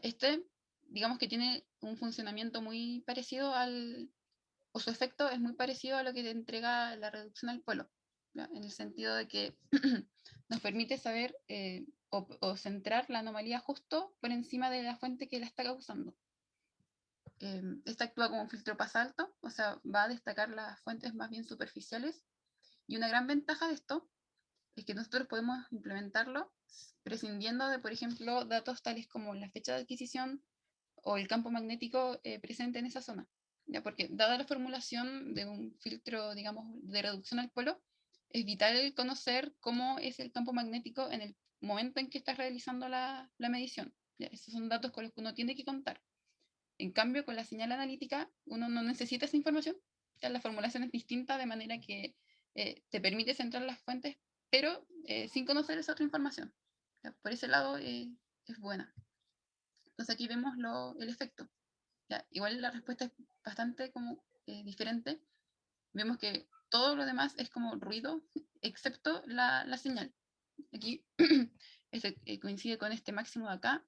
digamos que tiene un funcionamiento muy parecido o su efecto es muy parecido a lo que te entrega la reducción al polo, ¿ya? En el sentido de que nos permite saber o centrar la anomalía justo por encima de la fuente que la está causando. Esta actúa como un filtro pasalto, o sea, va a destacar las fuentes más bien superficiales, y una gran ventaja de esto es que nosotros podemos implementarlo prescindiendo de, por ejemplo, datos tales como la fecha de adquisición o el campo magnético presente en esa zona. ¿Ya? Porque dada la formulación de un filtro, digamos, de reducción al polo, es vital conocer cómo es el campo magnético en el momento en que estás realizando la medición. ¿Ya? Esos son datos con los que uno tiene que contar. En cambio, con la señal analítica, uno no necesita esa información. ¿Ya? La formulación es distinta, de manera que te permite centrar las fuentes, pero sin conocer esa otra información. ¿Ya? Por ese lado es buena. Entonces aquí vemos el efecto. ¿Ya? Igual la respuesta es bastante como diferente. Vemos que todo lo demás es como ruido, excepto la señal. Aquí coincide con este máximo de acá.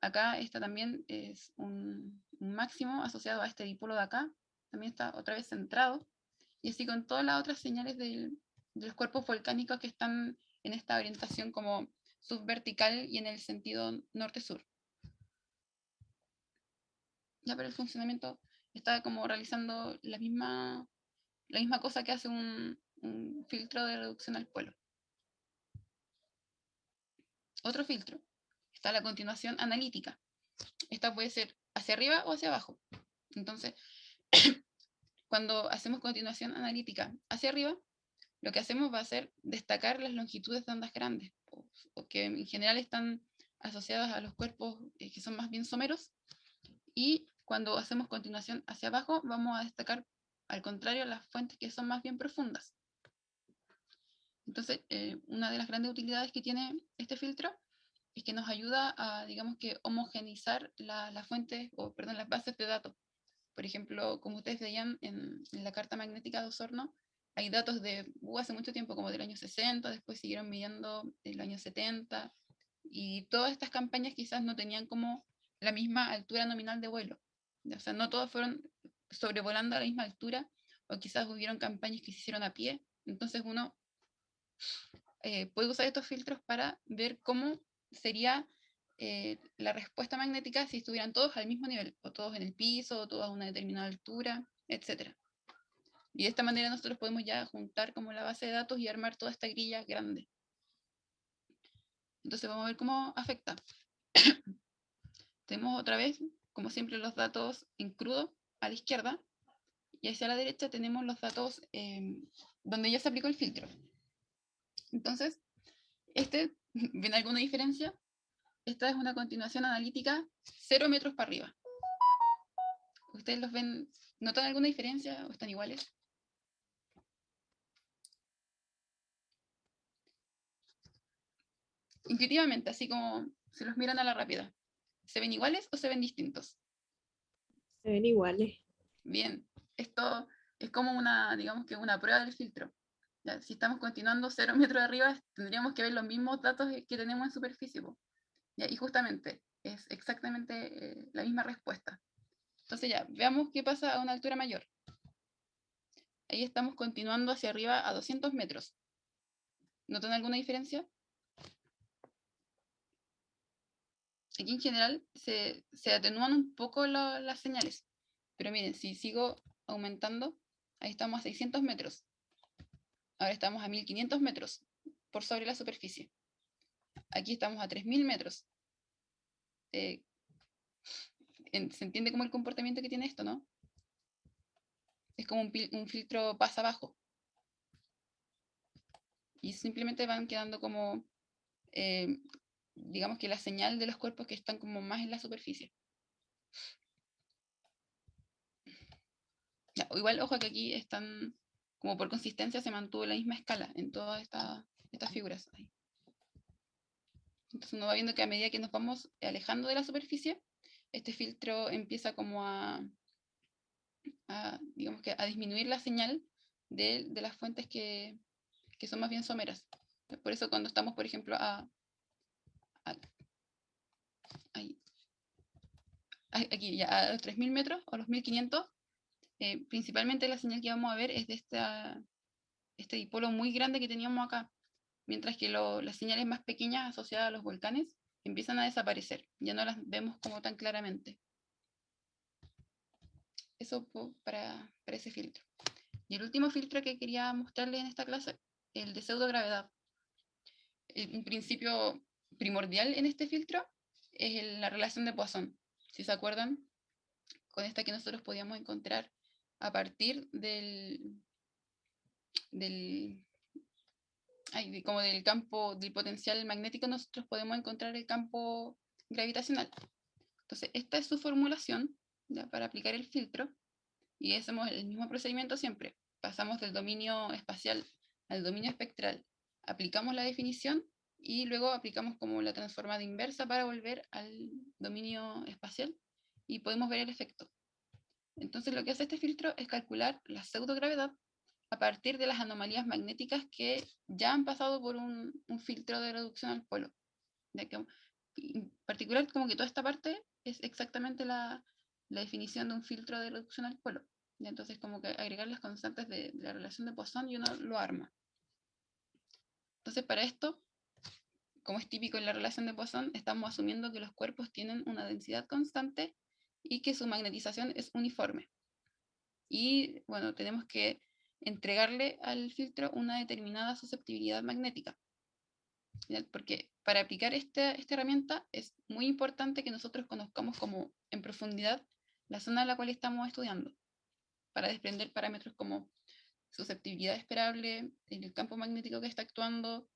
Acá esta también es un máximo asociado a este dipolo de acá. También está otra vez centrado. Y así con todas las otras señales de los cuerpos volcánicos que están en esta orientación como subvertical y en el sentido norte-sur. Ya, pero el funcionamiento está como realizando la misma cosa que hace un filtro de reducción al polo. Otro filtro está la continuación analítica. Esta puede ser hacia arriba o hacia abajo. Entonces, cuando hacemos continuación analítica hacia arriba, lo que hacemos va a ser destacar las longitudes de ondas grandes, o que en general están asociadas a los cuerpos que son más bien someros, y cuando hacemos continuación hacia abajo, vamos a destacar, al contrario, las fuentes que son más bien profundas. Entonces, una de las grandes utilidades que tiene este filtro es que nos ayuda a, digamos que, homogeneizar las fuentes, o perdón, las bases de datos. Por ejemplo, como ustedes veían en la carta magnética de Osorno, hay datos de hace mucho tiempo, como del año 60, después siguieron midiendo el año 70, y todas estas campañas quizás no tenían como la misma altura nominal de vuelo. O sea, no todas fueron sobrevolando a la misma altura, o quizás hubieron campañas que se hicieron a pie. Entonces uno puede usar estos filtros para ver cómo sería la respuesta magnética si estuvieran todos al mismo nivel, o todos en el piso, o todos a una determinada altura, etc. Y de esta manera nosotros podemos ya juntar como la base de datos y armar toda esta grilla grande. Entonces vamos a ver cómo afecta. Tenemos otra vez, como siempre, los datos en crudo a la izquierda, y hacia la derecha tenemos los datos donde ya se aplicó el filtro. Entonces, ¿ven alguna diferencia? Esta es una continuación analítica 0 metros para arriba. ¿Ustedes los ven? ¿Notan alguna diferencia o están iguales? Intuitivamente, así como se los miran a la rápida. ¿Se ven iguales o se ven distintos? Se ven iguales. Bien, esto es como una, digamos que una prueba del filtro. Ya, si estamos continuando 0 metros de arriba, tendríamos que ver los mismos datos que tenemos en superficie. Ya, y justamente, es exactamente la misma respuesta. Entonces ya, veamos qué pasa a una altura mayor. Ahí estamos continuando hacia arriba a 200 metros. ¿Notan alguna diferencia? Aquí en general se atenúan un poco las señales. Pero miren, si sigo aumentando, ahí estamos a 600 metros. Ahora estamos a 1500 metros por sobre la superficie. Aquí estamos a 3000 metros. ¿Se entiende como el comportamiento que tiene esto, no? Es como un filtro pasa abajo. Y simplemente van quedando como, digamos que la señal de los cuerpos que están como más en la superficie. Ya, igual, ojo que aquí están, como por consistencia, se mantuvo la misma escala en todas estas figuras. Ahí. Entonces uno va viendo que a medida que nos vamos alejando de la superficie, este filtro empieza como digamos que a disminuir la señal de las fuentes que son más bien someras. Por eso cuando estamos, por ejemplo, aquí ya a los 3000 metros o los 1500, principalmente la señal que vamos a ver es de este dipolo muy grande que teníamos acá, mientras que las señales más pequeñas asociadas a los volcanes empiezan a desaparecer, ya no las vemos como tan claramente. Eso para ese filtro. Y el último filtro que quería mostrarles en esta clase, el de pseudogravedad. Un principio primordial en este filtro es la relación de Poisson. Si se acuerdan, con esta que nosotros podíamos encontrar a partir como del campo, del potencial magnético, nosotros podemos encontrar el campo gravitacional. Entonces, esta es su formulación ya, para aplicar el filtro, y hacemos el mismo procedimiento siempre. Pasamos del dominio espacial al dominio espectral, aplicamos la definición y luego aplicamos como la transformada inversa para volver al dominio espacial y podemos ver el efecto. Entonces lo que hace este filtro es calcular la pseudogravedad a partir de las anomalías magnéticas que ya han pasado por un filtro de reducción al polo. En particular, como que toda esta parte es exactamente la definición de un filtro de reducción al polo. Entonces, como que agregar las constantes de la relación de Poisson y uno lo arma. Entonces, para esto, como es típico en la relación de Poisson, estamos asumiendo que los cuerpos tienen una densidad constante y que su magnetización es uniforme. Y bueno, tenemos que entregarle al filtro una determinada susceptibilidad magnética. Porque para aplicar esta herramienta es muy importante que nosotros conozcamos como en profundidad la zona a la cual estamos estudiando, para desprender parámetros como susceptibilidad esperable, el campo magnético que está actuando,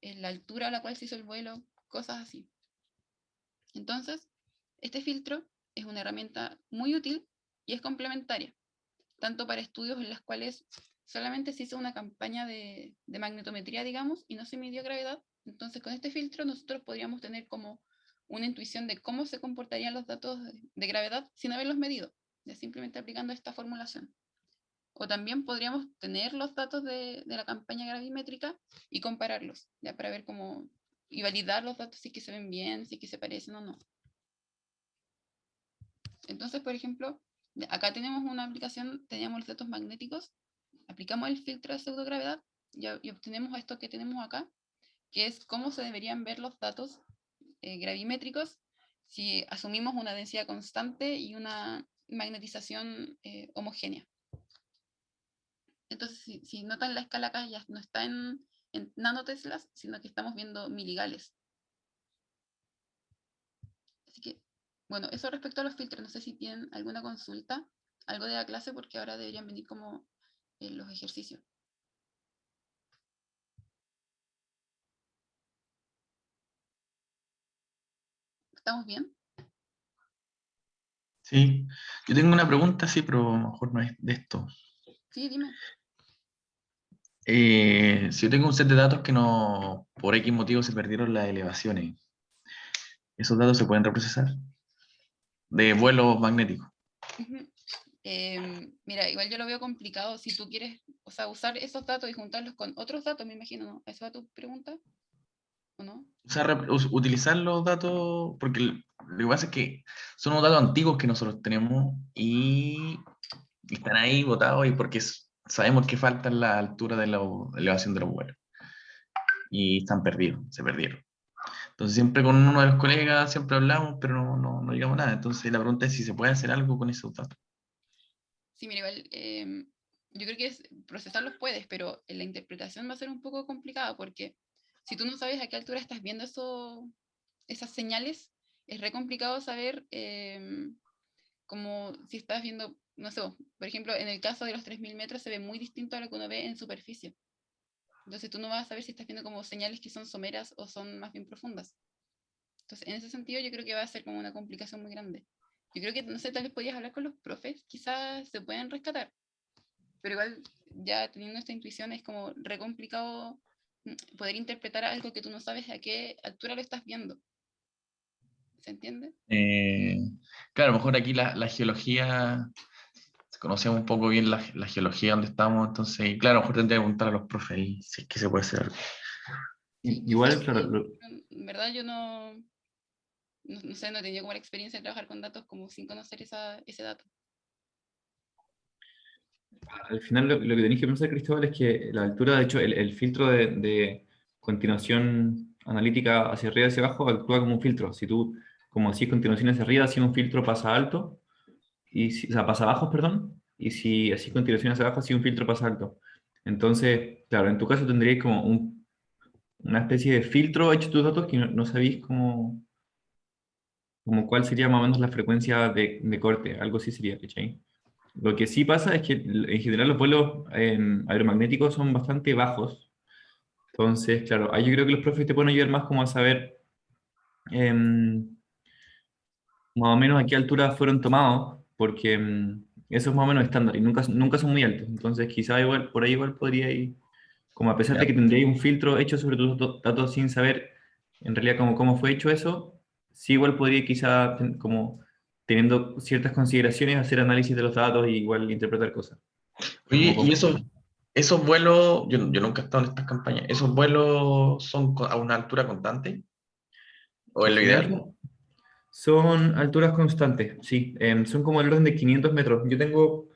la altura a la cual se hizo el vuelo, cosas así. Entonces, este filtro es una herramienta muy útil y es complementaria, tanto para estudios en los cuales solamente se hizo una campaña de magnetometría, digamos, y no se midió gravedad. Entonces, con este filtro nosotros podríamos tener como una intuición de cómo se comportarían los datos de gravedad sin haberlos medido, ya simplemente aplicando esta formulación. O también podríamos tener los datos de la campaña gravimétrica y compararlos, ya para ver cómo, y validar los datos si es que se ven bien, si es que se parecen o no. Entonces, por ejemplo, acá tenemos una aplicación, teníamos los datos magnéticos, aplicamos el filtro de pseudogravedad y obtenemos esto que tenemos acá, que es cómo se deberían ver los datos gravimétricos si asumimos una densidad constante y una magnetización homogénea. Entonces, si notan, la escala acá ya no está en nanoteslas, sino que estamos viendo miligales. Así que, bueno, eso respecto a los filtros. No sé si tienen alguna consulta, algo de la clase, porque ahora deberían venir como los ejercicios. ¿Estamos bien? Sí, yo tengo una pregunta, sí, pero a lo mejor no es de esto. Sí, dime. Si yo tengo un set de datos que no, por X motivo se perdieron las elevaciones, ¿esos datos se pueden reprocesar? De vuelos magnéticos. Ujú. Mira, igual yo lo veo complicado si tú quieres, o sea, usar esos datos y juntarlos con otros datos, me imagino, ¿no? ¿Esa va tu pregunta? ¿O no? O sea, utilizar los datos, porque lo que pasa es que son unos datos antiguos que nosotros tenemos y están ahí botados y porque sabemos que faltan la altura de la elevación de los vuelos y están perdidos, se perdieron. Entonces siempre con uno de los colegas siempre hablamos, pero no llegamos a nada. Entonces la pregunta es si se puede hacer algo con esos datos. Sí, mira, igual, yo creo que procesarlos puedes, pero la interpretación va a ser un poco complicada porque si tú no sabes a qué altura estás viendo esas señales, es re complicado saber como si estás viendo, no sé, por ejemplo, en el caso de los 3000 metros se ve muy distinto a lo que uno ve en superficie. Entonces tú no vas a saber si estás viendo como señales que son someras o son más bien profundas. Entonces, en ese sentido, yo creo que va a ser como una complicación muy grande. Yo creo que, no sé, tal vez podías hablar con los profes, quizás se pueden rescatar, pero igual ya teniendo esta intuición es como re complicado poder interpretar algo que tú no sabes a qué altura lo estás viendo. ¿Se entiende? Eh, claro, a lo mejor aquí la geología, conocemos un poco bien la geología donde estamos, entonces, y claro, a lo mejor tendría que preguntar a los profes ahí si es que se puede hacer algo. Sí, Igual, quizás claro, sí. En verdad yo no sé, no he tenido como la experiencia de trabajar con datos como sin conocer ese dato. al final lo que tenéis que pensar, Cristóbal, es que la altura, de hecho, el filtro de continuación analítica hacia arriba y hacia abajo actúa como un filtro. Si tú, como decís, continuación hacia arriba, si un filtro pasa alto, o sea, pasa abajo, perdón, y si así continuación hacia abajo, si un filtro pasa alto. Entonces, claro, en tu caso tendríais como una especie de filtro hecho de tus datos que no sabéis como cuál sería más o menos la frecuencia de corte, algo así sería, ¿cachai? Lo que sí pasa es que en general los vuelos aeromagnéticos son bastante bajos. Entonces, claro, ahí yo creo que los profes te pueden ayudar más como a saber em, más o menos a qué altura fueron tomados, porque eso es más o menos estándar y nunca son muy altos. Entonces, quizá igual, por ahí igual podría ir, como a pesar de Ya. que tendría un filtro hecho sobre tus datos sin saber en realidad cómo fue hecho eso, sí igual podría quizá como teniendo ciertas consideraciones hacer análisis de los datos y igual interpretar cosas. Oye, Como y esos vuelos, yo nunca he estado en estas campañas, ¿esos vuelos son a una altura constante? ¿O en es lo general ideal? son alturas constantes, sí, son como el orden de 500 metros. Yo tengo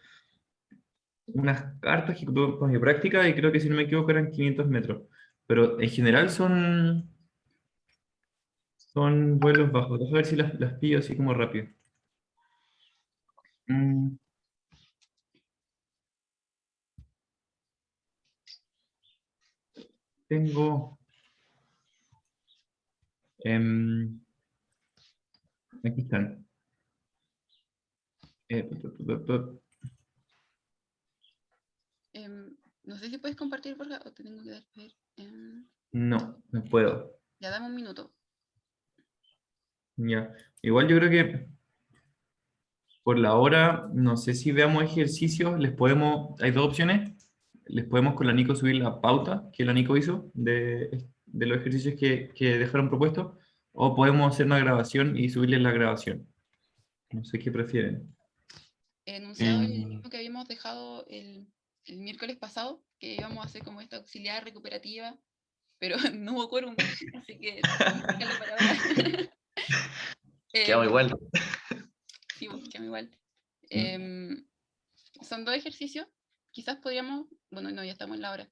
unas cartas que tuve para mi práctica y creo que si no me equivoco eran 500 metros, pero en general son vuelos bajos. Déjame ver si las pillo así como rápido. Mm, tengo... em, aquí están. Eh, pu- pu- pu- pu- No sé si puedes compartir, Borja, o te tengo que dar. A ver, no puedo. ya dame un minuto. Ya. Igual yo creo que Por la hora, no sé si veamos ejercicios, hay dos opciones. Les podemos con la Nico subir la pauta que la Nico hizo de los ejercicios que dejaron propuestos, o podemos hacer una grabación y subirles la grabación. No sé qué prefieren. Enunciado el mismo que habíamos dejado el miércoles pasado, que íbamos a hacer como esta auxiliar recuperativa, pero no hubo quórum, así que déjalo para ahora. Quedamos Em, igual. Sí, pues, quedamos igual. Son dos ejercicios, quizás podríamos, bueno, no, ya estamos en la hora,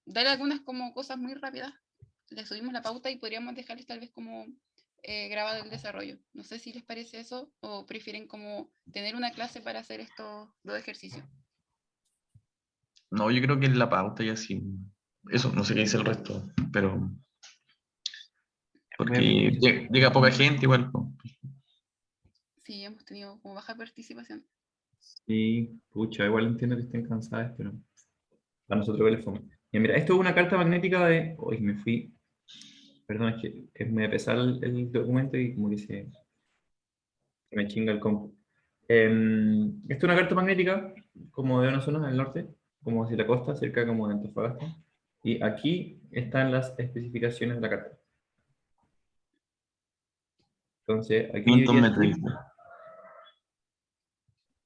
darle algunas como cosas muy rápidas, le subimos la pauta y podríamos dejarles tal vez como grabado el desarrollo. No sé si les parece eso o prefieren como tener una clase para hacer estos dos ejercicios. No, yo creo que en la pauta ya sí. Eso, no sé qué dice el resto, pero porque llega poca gente igual, po. Sí, hemos tenido como baja participación. Sí, pucha, igual entiendo que estén cansadas, pero para nosotros igual es fome. Y mira, esto es una carta magnética de... Uy, me fui... Perdón, es que me pesar el documento y como que se me chinga el compu. Esto es una carta magnética como de una zona del norte, como hacia la costa, cerca como de Antofagasta. Y aquí están las especificaciones de la carta. Entonces, aquí 500 diría... metros. Dice.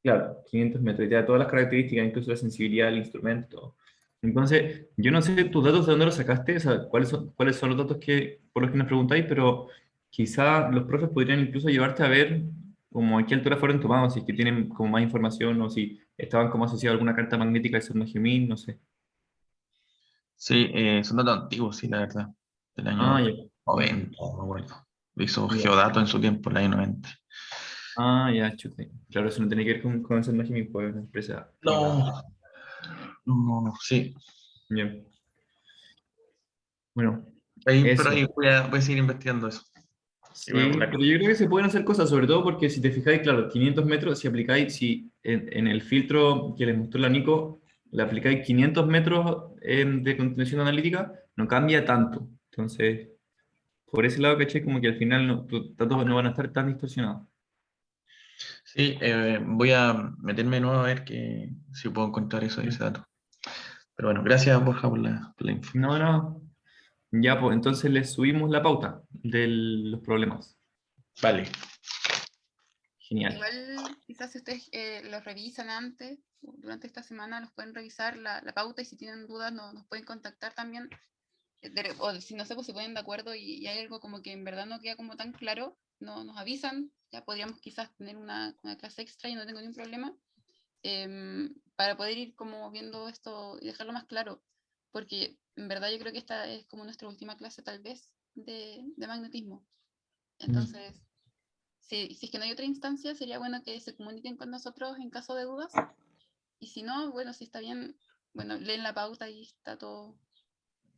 Claro, 500 metros, ya todas las características, incluso la sensibilidad del instrumento. Entonces, yo no sé tus datos de dónde los sacaste, o sea, cuáles son los datos por los que nos preguntáis, pero quizá los profes podrían incluso llevarte a ver como a qué altura fueron tomados, si es que tienen como más información o si estaban como asociados a alguna carta magnética del San Gemín, no sé. Sí, son datos antiguos, sí, la verdad. Del Ah, año ya, ya, 90, no me acuerdo. Lo hizo ya. Geodato en su tiempo, el año 90. Ah, ya, chute. Claro, eso no tiene que ver con el San Gemín, pues es una empresa privada. No, no, sí. Ya. Bueno, Pero ahí eso. voy a seguir investigando eso. Y voy a Sí, poner. pero yo creo que se pueden hacer cosas, sobre todo porque si te fijáis, claro, 500 metros, si aplicáis, si en el filtro que les mostró la Nico, le aplicáis 500 metros de contención analítica, no cambia tanto. Entonces, por ese lado, caché, como que al final tus datos no van a estar tan distorsionados. Sí, voy a meterme de nuevo a ver si puedo encontrar ese Mm. dato. Pero bueno, gracias Borja por la info. No, no. Ya, pues entonces les subimos la pauta de los problemas. Vale. Genial. Igual, quizás si ustedes los revisan antes, o durante esta semana, los pueden revisar la pauta y si tienen dudas nos pueden contactar también. O si no sé, pues se ponen de acuerdo y hay algo como que en verdad no queda como tan claro, nos avisan, ya podríamos quizás tener una clase extra y no tengo ningún problema, para poder ir como viendo esto y dejarlo más claro, porque en verdad yo creo que esta es como nuestra última clase tal vez de magnetismo. Entonces, si es que no hay otra instancia, sería bueno que se comuniquen con nosotros en caso de dudas. Y si no, bueno, si está bien, bueno, leen la pauta y está todo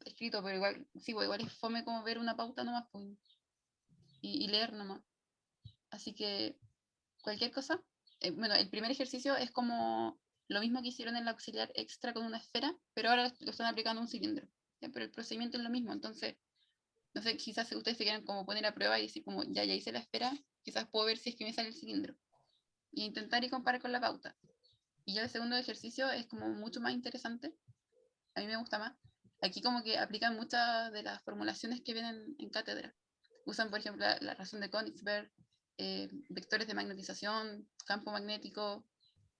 escrito, pero igual, sí, pues igual es fome como ver una pauta nomás pues, y leer nomás. Así que cualquier cosa. Bueno, el primer ejercicio es como lo mismo que hicieron en la auxiliar extra con una esfera, pero ahora lo están aplicando a un cilindro. ¿Ya? Pero el procedimiento es lo mismo, entonces, no sé, quizás si ustedes se quieran como poner a prueba y decir como, ya hice la esfera, quizás puedo ver si es que me sale el cilindro. Y intentar y comparar con la pauta. Y ya el segundo ejercicio es como mucho más interesante, a mí me gusta más. Aquí como que aplican muchas de las formulaciones que vienen en cátedra. Usan, por ejemplo, la razón de Königsberg, vectores de magnetización, campo magnético,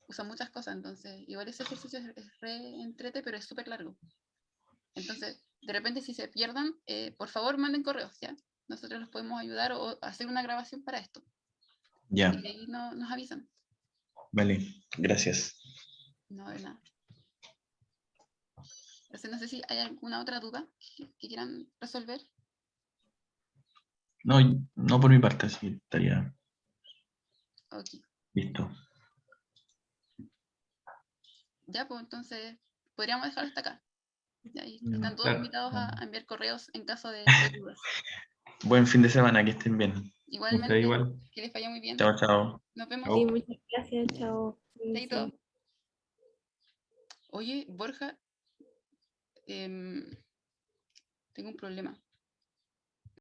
usan muchas cosas, entonces igual ese ejercicio es re entrete, pero es súper largo. Entonces, de repente si se pierdan, por favor manden correos, ¿ya? Nosotros los podemos ayudar o hacer una grabación para esto. Así Ya, que ahí nos avisan. vale, gracias. No, de nada. Entonces, no sé si hay alguna otra duda que quieran resolver. No, no por mi parte, sí, estaría Ok. listo. Ya, pues entonces podríamos dejarlo hasta acá. Y ahí están todos Claro. invitados a enviar correos en caso de dudas. Buen fin de semana, que estén bien. Usted Igualmente, igual. que les vaya muy bien. Chao, chao. Nos vemos. Sí, Chao. muchas gracias, chao. Chaito. Cuídense. Oye, Borja, tengo un problema.